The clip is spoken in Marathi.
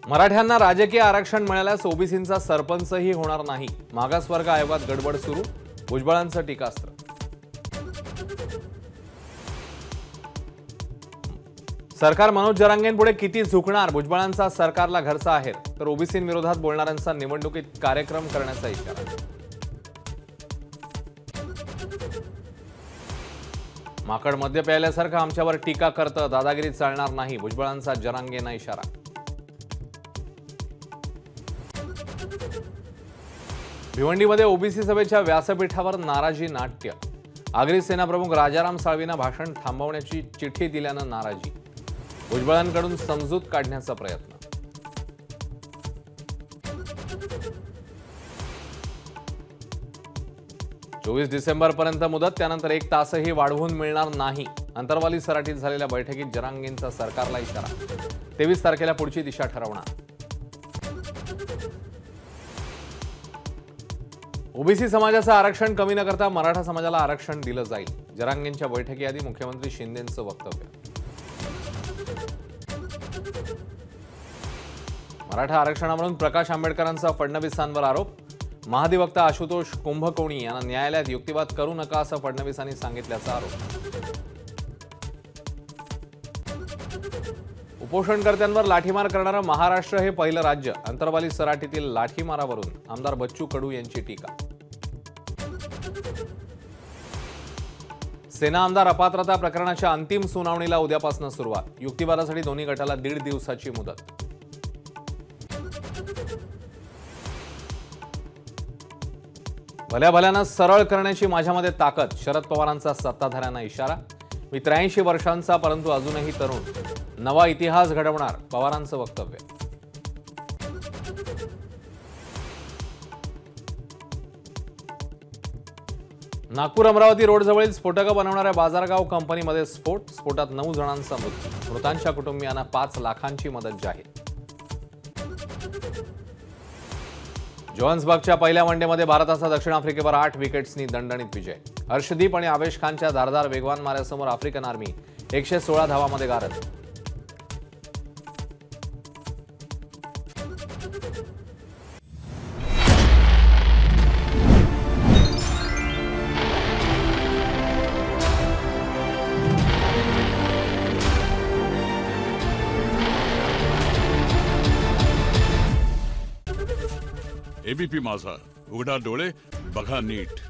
मराठ्यांना राजकीय आरक्षण मिळाल्यास ओबीसींचा सरपंचही होणार नाही। मागासवर्ग आयोगात गडबड सुरू, भुजबळांचं टीकास्त्र। सरकार मनोज जरांगेंपुढे किती झुकणार, भुजबळांचा सरकारला घरचा आहे तर ओबीसींविरोधात बोलणाऱ्यांचा निवडणुकीत कार्यक्रम करण्याचा इशारा। माकड मद्य प्यायल्यासारखं आमच्यावर टीका करतं, दादागिरी चालणार नाही, भुजबळांचा जरांगेंना इशारा। भिवंडीमध्ये ओबीसी सभेच्या व्यासपीठावर नाराजी नाट्य। आगरी सेनाप्रमुख राजाराम साळवींना भाषण थांबवण्याची चिठ्ठी दिल्यानं नाराजी, भुजबळांकडून समजूत काढण्याचा प्रयत्न। 24 डिसेंबरपर्यंत मुदत, त्यानंतर 1 तासही वाढवून मिळणार नाही। अंतरवाली सराटीत झालेल्या बैठकीत जरांगेंचा सरकारला इशारा। 23 तारखेला पुढची दिशा ठरवणार। ओबीसी समाजाचं आरक्षण कमी न करता मराठा समाजाला आरक्षण दिलं जाईल, जरांगेंच्या बैठकीआधी मुख्यमंत्री शिंदेंचं वक्तव्य। मराठा आरक्षणावरून प्रकाश आंबेडकरांचा फडणवीसांवर आरोप। महाधिवक्ता आशुतोष कुंभकोणी यांना न्यायालयात युक्तिवाद करू नका असं फडणवीसांनी सांगितल्याचा आरोप। उपोषणकर्त्यांवर लाठीमार करणारं महाराष्ट्र हे पहिलं राज्य, अंतरवाली सराटीतील लाठीमारावरून आमदार बच्चू कडू यांची टीका। सेना आमदार अपात्रता प्रकरणाच्या अंतिम सुनावणीला उद्यापासून सुरुवात, युक्तिवादासाठी दोन्ही गटाला 1.5 दिवसाची मुदत। भल्या भल्यानं सरळ करण्याची माझ्यामध्ये ताकद, शरद पवारांचा सत्ताधाऱ्यांना इशारा। मी 83 वर्षांचा परंतु अजूनही तरुण, नवा इतिहास घडवणार, पवारांचं वक्तव्य। नागपूर अमरावती रोडजवळील स्फोटकं बनवणाऱ्या बाजारगाव कंपनीमध्ये स्फोट, स्फोटात 9 जणांचा मृत्यू, मृतांच्या कुटुंबियांना 5 लाखांची मदत जाहीर। जोहान्सबर्गच्या पहिल्या वनडेमध्ये भारताचा दक्षिण आफ्रिकेवर 8 विकेट्सनी दणदणीत विजय। हर्षदीप आणि आवेश खानच्या धारदार वेगवान माऱ्यासमोर आफ्रिकन आर्मी 116 धावांमध्ये गारद। एबीपी माझा, उघडा डोळे बघा नीट।